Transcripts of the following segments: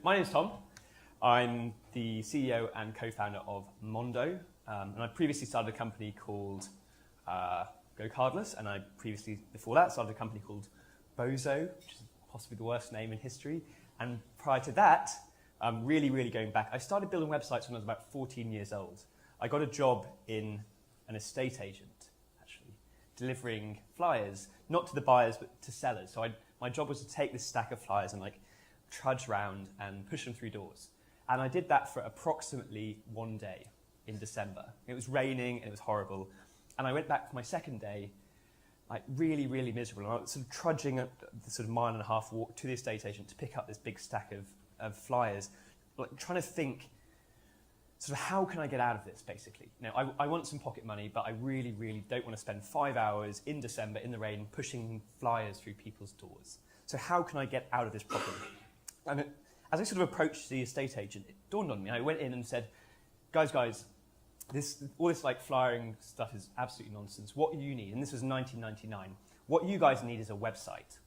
my name's Tom. I'm the CEO and co-founder of Monzo, and I previously started a company called Go Cardless, and I previously, before that, started a company called Bozo, which is possibly the worst name in history. And prior to that, really going back, I started building websites when I was about 14 years old. I got a job in an estate agent, actually, delivering flyers, not to the buyers, but to sellers. So my job was to take this stack of flyers and like trudge around and push them through doors. And I did that for approximately one day in December. It was raining and it was horrible. And I went back for my second day, like really miserable. And I was sort of trudging the sort of mile and a half walk to the estate agent to pick up this big stack of flyers, like trying to think, sort of how can I get out of this, basically? You know, I want some pocket money, but I really don't want to spend 5 hours in December in the rain pushing flyers through people's doors. So how can I get out of this problem? And as I sort of approached the estate agent, it dawned on me. I went in and said, guys, all this like flyering stuff is absolutely nonsense. What you need, and this was 1999, what you guys need is a website.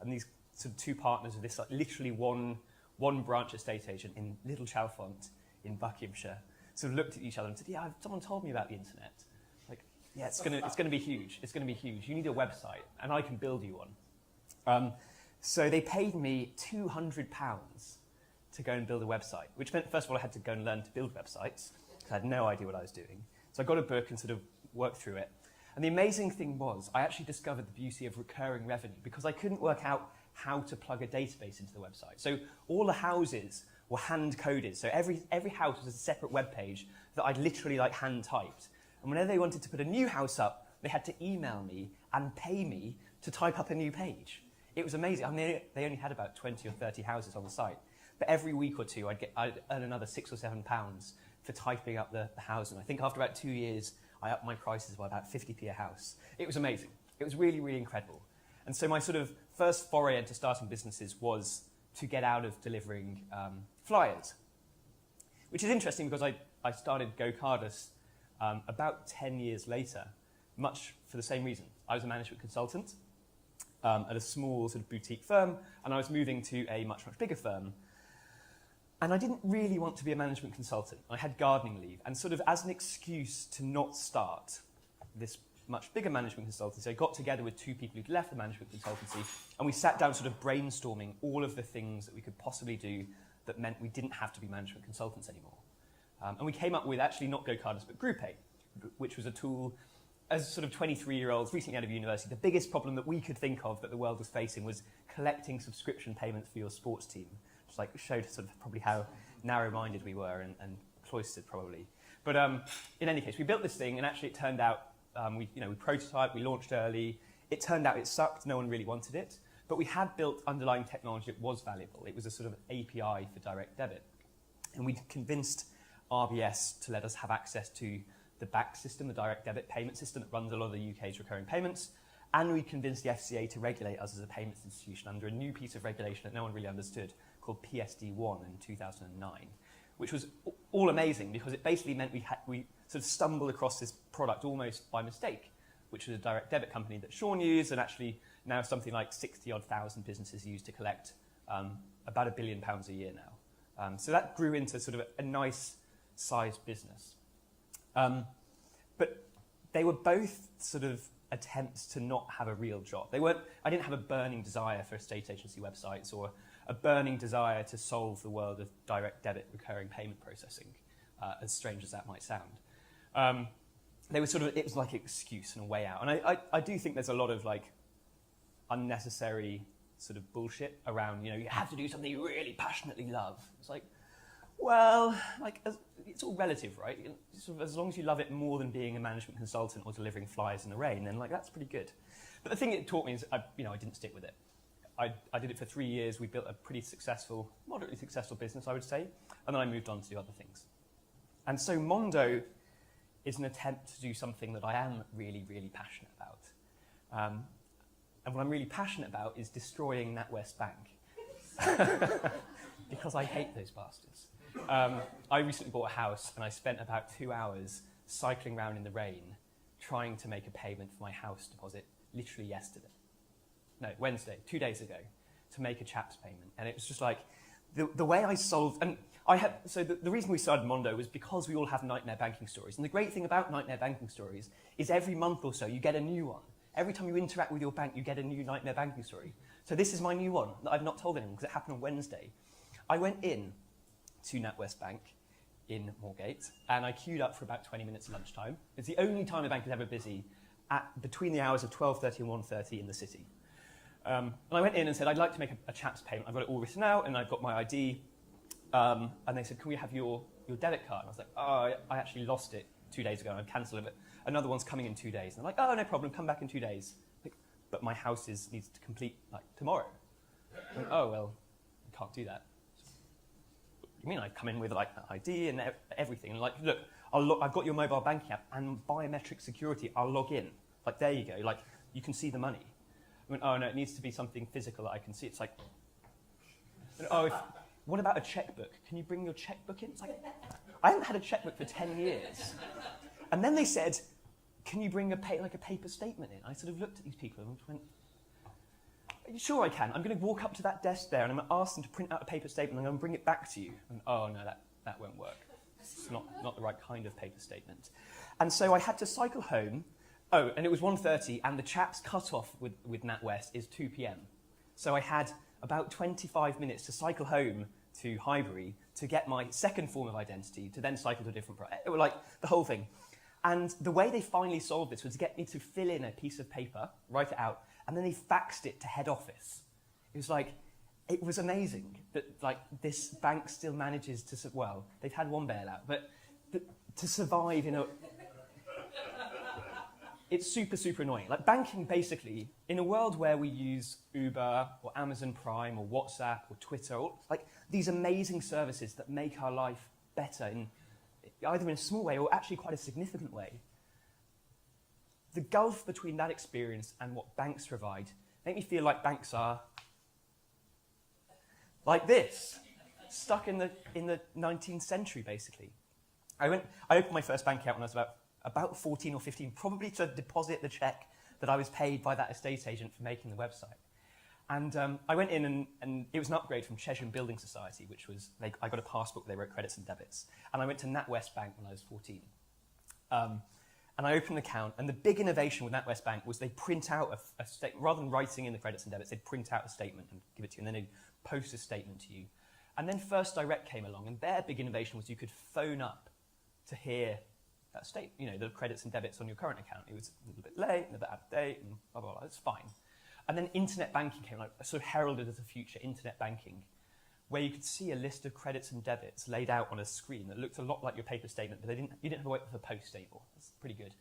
And these sort of two partners of this, like literally one branch estate agent in Little Chalfont in Buckinghamshire, sort of looked at each other and said, yeah, someone told me about the internet. Like, yeah, it's gonna be huge. It's gonna be huge. You need a website, and I can build you one. So they paid me £200 to go and build a website, which meant, first of all, I had to go and learn to build websites, because I had no idea what I was doing. So I got a book and sort of worked through it. And the amazing thing was, I actually discovered the beauty of recurring revenue, because I couldn't work out how to plug a database into the website. So all the houses were hand-coded. So every house was a separate web page that I'd literally like hand-typed. And whenever they wanted to put a new house up, they had to email me and pay me to type up a new page. It was amazing. I mean, they only had about 20 or 30 houses on the site. But every week or two, I'd earn another £6 or £7 for typing up the house. And I think after about 2 years, I upped my prices by about 50p a house. It was amazing. It was really incredible. And so my sort of first foray into starting businesses was to get out of delivering flyers, which is interesting because I started Go Cardless about 10 years later, much for the same reason. I was a management consultant at a small sort of boutique firm, and I was moving to a much bigger firm. And I didn't really want to be a management consultant. I had gardening leave, and sort of as an excuse to not start this much bigger management consultancy, I got together with two people who'd left the management consultancy, and we sat down sort of brainstorming all of the things that we could possibly do that meant we didn't have to be management consultants anymore. And we came up with actually not Go Cardless, but GroupPay, which was a tool. As sort of 23-year-olds recently out of university, the biggest problem that we could think of that the world was facing was collecting subscription payments for your sports team. Just like showed sort of probably how narrow-minded we were and cloistered probably. But in any case, we built this thing, and actually it turned out we prototyped, we launched early. It turned out it sucked. No one really wanted it. But we had built underlying technology that was valuable. It was a sort of API for direct debit, and we convinced RBS to let us have access to the BACS system, the direct debit payment system that runs a lot of the UK's recurring payments, and we convinced the FCA to regulate us as a payments institution under a new piece of regulation that no one really understood called PSD1 in 2009, which was all amazing because it basically meant we sort of stumbled across this product almost by mistake, which was a direct debit company that Sean used, and actually now something like 60-odd thousand businesses use to collect about £1 billion a year now. So that grew into sort of a nice sized business. But they were both sort of attempts to not have a real job. I didn't have a burning desire for estate agency websites or a burning desire to solve the world of direct debit recurring payment processing, as strange as that might sound. It was like an excuse and a way out. And I do think there's a lot of like unnecessary sort of bullshit around, you have to do something you really passionately love. It's like, well, it's all relative, right? Sort of as long as you love it more than being a management consultant or delivering flyers in the rain, then that's pretty good. But the thing it taught me is, I didn't stick with it. I did it for 3 years. We built a pretty successful, moderately successful business, I would say, and then I moved on to do other things. And so Monzo is an attempt to do something that I am really passionate about. And what I'm really passionate about is destroying NatWest Bank. Because I hate those bastards. I recently bought a house, and I spent about 2 hours cycling around in the rain trying to make a payment for my house deposit literally yesterday. No, Wednesday, 2 days ago, to make a chaps payment. And it was just like, the way I solved, and the reason we started Monzo was because we all have nightmare banking stories. And the great thing about nightmare banking stories is every month or so you get a new one. Every time you interact with your bank, you get a new nightmare banking story. So this is my new one that I've not told anyone because it happened on Wednesday. I went in to NatWest Bank in Moorgate, and I queued up for about 20 minutes at lunchtime. It's the only time a bank is ever busy, between the hours of 12:30 and 1:30 in the city. And I went in and said, I'd like to make a CHAPS payment. I've got it all written out, and I've got my ID. And they said, can we have your debit card? And I was like, oh, I actually lost it 2 days ago, and I've cancelled it. Another one's coming in 2 days. And they're like, oh, no problem, come back in 2 days. Like, but my house needs to complete tomorrow. I went, oh, well, I can't do that. You mean I come in with an ID and everything, and look, I've got your mobile banking app and biometric security. I'll log in. There you go. You can see the money. I went, oh no, it needs to be something physical that I can see. It's like, oh, what about a checkbook? Can you bring your checkbook in? It's like, I haven't had a checkbook for 10 years. And then they said, can you bring a paper statement in? I sort of looked at these people and went, sure I can. I'm going to walk up to that desk there and I'm going to ask them to print out a paper statement and I'm going to bring it back to you. And oh no, that won't work. It's not the right kind of paper statement. And so I had to cycle home. Oh, and it was 1:30 and the CHAPS cut-off with NatWest is 2 p.m. So I had about 25 minutes to cycle home to Highbury to get my second form of identity, to then cycle to a different it was the whole thing. And the way they finally solved this was to get me to fill in a piece of paper, write it out, and then they faxed it to head office. It was amazing that this bank still manages to, well, they've had one bailout, but to survive in a... It's super, super annoying. Banking, basically, in a world where we use Uber or Amazon Prime or WhatsApp or Twitter, or these amazing services that make our life better either in a small way or actually quite a significant way, the gulf between that experience and what banks provide make me feel like banks are like this, stuck in the 19th century, basically. I opened my first bank account when I was about 14 or 15, probably to deposit the check that I was paid by that estate agent for making the website. And I went in and it was an upgrade from Cheshire Building Society, which was, I got a passbook where they wrote credits and debits. And I went to NatWest Bank when I was 14. And I opened an account, and the big innovation with NatWest Bank was they print out a statement, rather than writing in the credits and debits, they'd print out a statement and give it to you, and then they'd post a statement to you. And then First Direct came along, and their big innovation was you could phone up to hear that statement, the credits and debits on your current account. It was a little bit late, a little bit out of date, and blah, blah, blah, it's fine. And then internet banking came, sort of heralded as a future, internet banking, where you could see a list of credits and debits laid out on a screen that looked a lot like your paper statement, but you didn't have to wait for the post anymore. That's pretty good.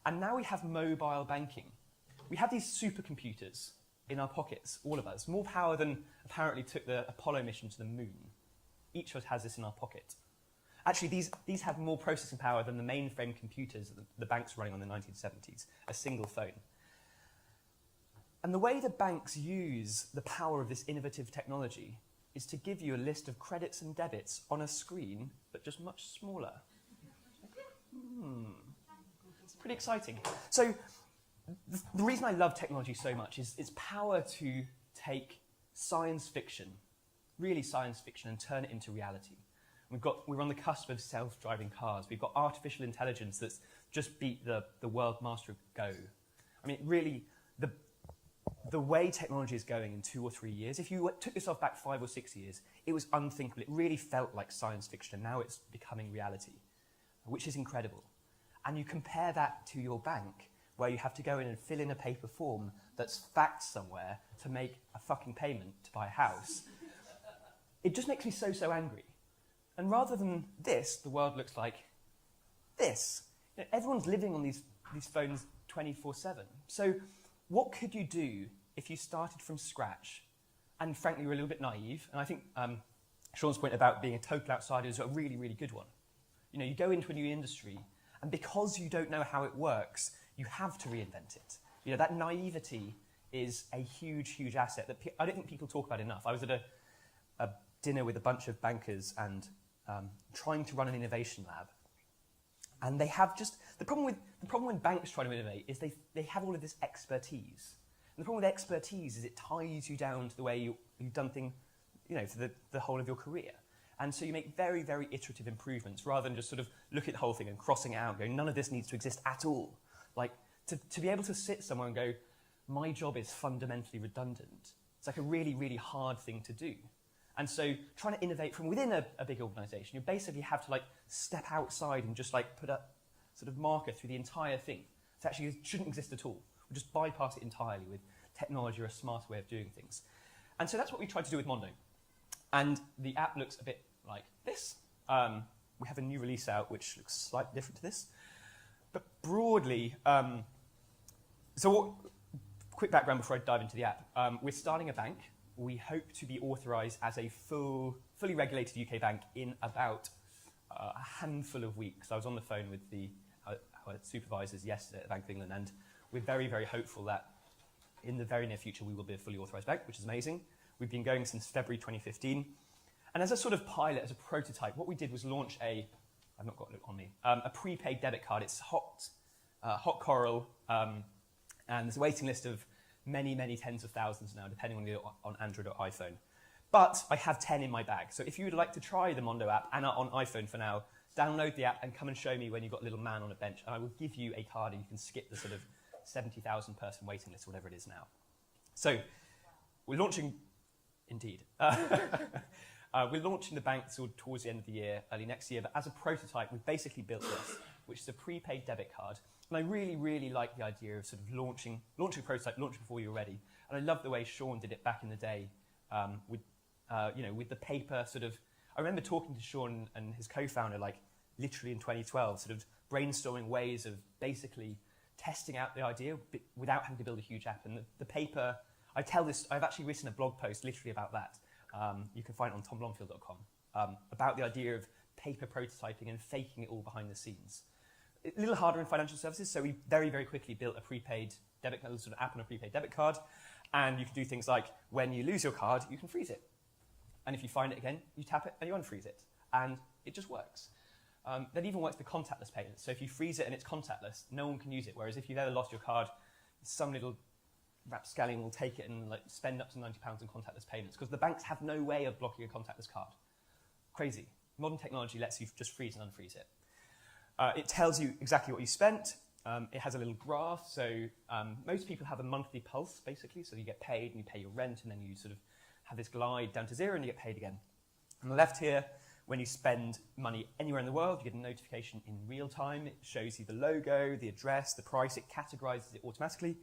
And now we have mobile banking. We have these supercomputers in our pockets, all of us, more power than apparently took the Apollo mission to the moon. Each of us has this in our pocket. Actually, these have more processing power than the mainframe computers that the banks were running on in the 1970s, a single phone. And the way the banks use the power of this innovative technology is to give you a list of credits and debits on a screen, but just much smaller. It's pretty exciting. So the reason I love technology so much is its power to take science fiction, really science fiction, and turn it into reality. We're on the cusp of self-driving cars. We've got artificial intelligence that's just beat the world master of Go. I mean, really, the way technology is going in 2 or 3 years, if you took yourself back 5 or 6 years, it was unthinkable. It really felt like science fiction, and now it's becoming reality, which is incredible. And you compare that to your bank, where you have to go in and fill in a paper form that's faxed somewhere to make a fucking payment to buy a house. It just makes me so angry. And rather than this, the world looks like this. Everyone's living on these phones 24/7. So what could you do if you started from scratch and frankly were a little bit naive? And I think Sean's point about being a total outsider is a really, really good one. You go into a new industry, and because you don't know how it works, you have to reinvent it. That naivety is a huge, huge asset that I don't think people talk about enough. I was at a dinner with a bunch of bankers and trying to run an innovation lab. And they have the problem when banks try to innovate is they have all of this expertise. And the problem with expertise is it ties you down to the way you've done things for the whole of your career. And so you make very, very iterative improvements rather than just sort of look at the whole thing and crossing it out and going, none of this needs to exist at all. Like, to be able to sit somewhere and go, my job is fundamentally redundant, it's like a really, really hard thing to do. And so trying to innovate from within a big organization, you basically have to like step outside and just like put a sort of marker through the entire thing. So actually it shouldn't exist at all. We'll just bypass it entirely with technology or a smarter way of doing things. And so that's what we tried to do with Monzo. And the app looks a bit like this. We have a new release out which looks slightly different to this. But broadly, quick background before I dive into the app. We're starting a bank. We hope to be authorised as a fully regulated UK bank in about a handful of weeks. I was on the phone with our supervisors yesterday at the Bank of England, and we're very, very hopeful that in the very near future we will be a fully authorised bank, which is amazing. We've been going since February 2015. And as a sort of pilot, as a prototype, what we did was launch I've not got it on me, a prepaid debit card. It's hot coral, and there's a waiting list of many, many tens of thousands now, depending on you're on Android or iPhone. But I have 10 in my bag. So if you would like to try the Monzo app and are on iPhone for now, download the app and come and show me when you've got a little man on a bench, and I will give you a card and you can skip the sort of 70,000 person waiting list, or whatever it is now. So we're launching, indeed. We're launching the bank towards the end of the year, early next year, but as a prototype, we've basically built this, which is a prepaid debit card. And I really, really like the idea of sort of launching a prototype, launching before you're ready. And I love the way Sean did it back in the day with the paper sort of. I remember talking to Sean and his co-founder, like literally in 2012, sort of brainstorming ways of basically testing out the idea without having to build a huge app. And the paper, I've actually written a blog post literally about that. You can find it on tomblomfield.com about the idea of paper prototyping and faking it all behind the scenes. A little harder in financial services, so we very, very quickly built a prepaid debit card, sort of app on a prepaid debit card, and you can do things like when you lose your card, you can freeze it. And if you find it again, you tap it and you unfreeze it. And it just works. That even works for contactless payments. So if you freeze it and it's contactless, no one can use it. Whereas if you've ever lost your card, some little rapscallion will take it and like spend up to £90 on contactless payments, because the banks have no way of blocking a contactless card. Crazy. Modern technology lets you just freeze and unfreeze it. It tells you exactly what you spent. It has a little graph. So most people have a monthly pulse, basically. So you get paid and you pay your rent, and then you sort of have this glide down to zero and you get paid again. On the left here, when you spend money anywhere in the world, you get a notification in real time. It shows you the logo, the address, the price. It categorizes it automatically.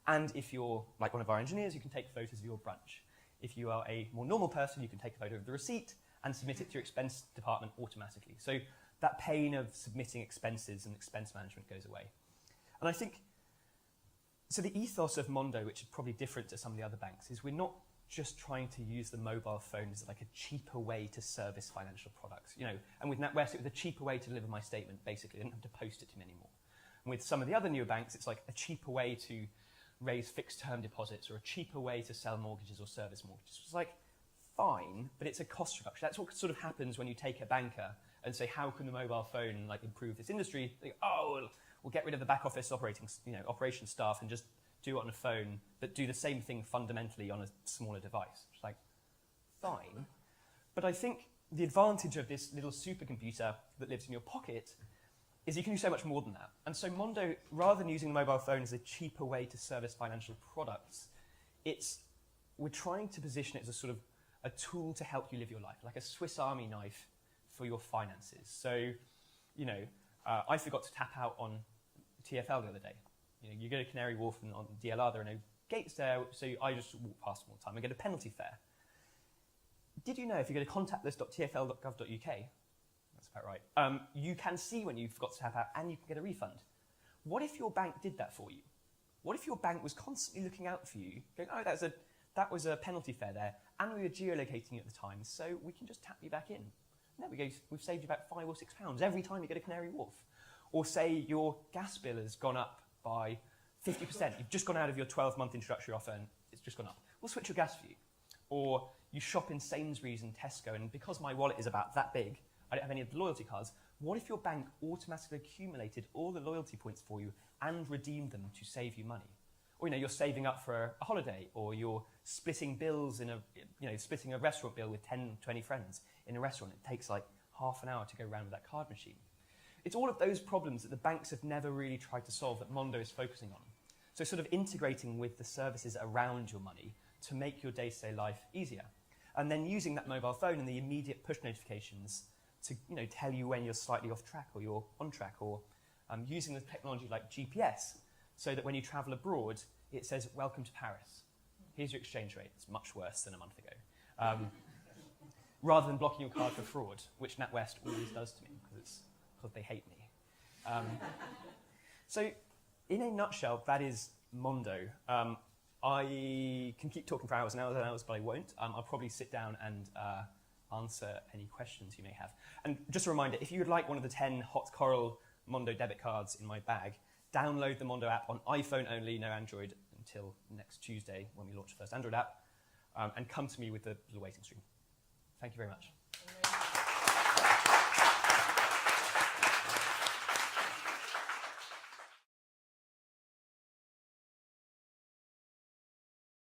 And if you're like one of our engineers, you can take photos of your brunch. If you are a more normal person, you can take a photo of the receipt and submit it to your expense department automatically. So that pain of submitting expenses and expense management goes away. And I think, so the ethos of Monzo, which is probably different to some of the other banks, is we're not just trying to use the mobile phone as like a cheaper way to service financial products. And with NatWest, it was a cheaper way to deliver my statement, basically. I didn't have to post it to me anymore. And with some of the other newer banks, it's like a cheaper way to raise fixed-term deposits, or a cheaper way to sell mortgages or service mortgages. It's like, fine, but it's a cost reduction. That's what sort of happens when you take a banker and say, how can the mobile phone like improve this industry? They go, we'll get rid of the back office operations staff and just do it on a phone, but do the same thing fundamentally on a smaller device. It's like, fine. But I think the advantage of this little supercomputer that lives in your pocket is you can do so much more than that. And so Monzo, rather than using the mobile phone as a cheaper way to service financial products, we're trying to position it as a sort of a tool to help you live your life, like a Swiss Army knife for your finances. So, I forgot to tap out on TfL the other day. You go to Canary Wharf and on DLR, there are no gates there, so I just walk past them all the time and get a penalty fare. Did you know if you go to contactless.tfl.gov.uk, that's about right, you can see when you forgot to tap out and you can get a refund. What if your bank did that for you? What if your bank was constantly looking out for you, going, oh, that was a penalty fare there, and we were geolocating you at the time, so we can just tap you back in. And there we go, we've saved you about £5 or £6 every time you go to Canary Wharf. Or say your gas bill has gone up by 50%. You've just gone out of your 12-month introductory offer and it's just gone up. We'll switch your gas for you. Or you shop in Sainsbury's and Tesco, and because my wallet is about that big, I don't have any of the loyalty cards. What if your bank automatically accumulated all the loyalty points for you and redeemed them to save you money? Or you're saving up for a holiday, or you're splitting bills splitting a restaurant bill with 10, 20 friends in a restaurant. It takes like half an hour to go around with that card machine. It's all of those problems that the banks have never really tried to solve that Monzo is focusing on. So sort of integrating with the services around your money to make your day-to-day life easier. And then using that mobile phone and the immediate push notifications to tell you when you're slightly off track or you're on track, or using the technology like GPS so that when you travel abroad, it says, welcome to Paris. Here's your exchange rate. It's much worse than a month ago. Rather than blocking your card for fraud, which NatWest always does to me because they hate me. So in a nutshell, that is Monzo. I can keep talking for hours and hours and hours, but I won't. I'll probably sit down and answer any questions you may have. And just a reminder, if you would like one of the 10 hot coral Monzo debit cards in my bag, download the Monzo app on iPhone only, no Android, until next Tuesday when we launch the first Android app, and come to me with the waiting stream. Thank you very much.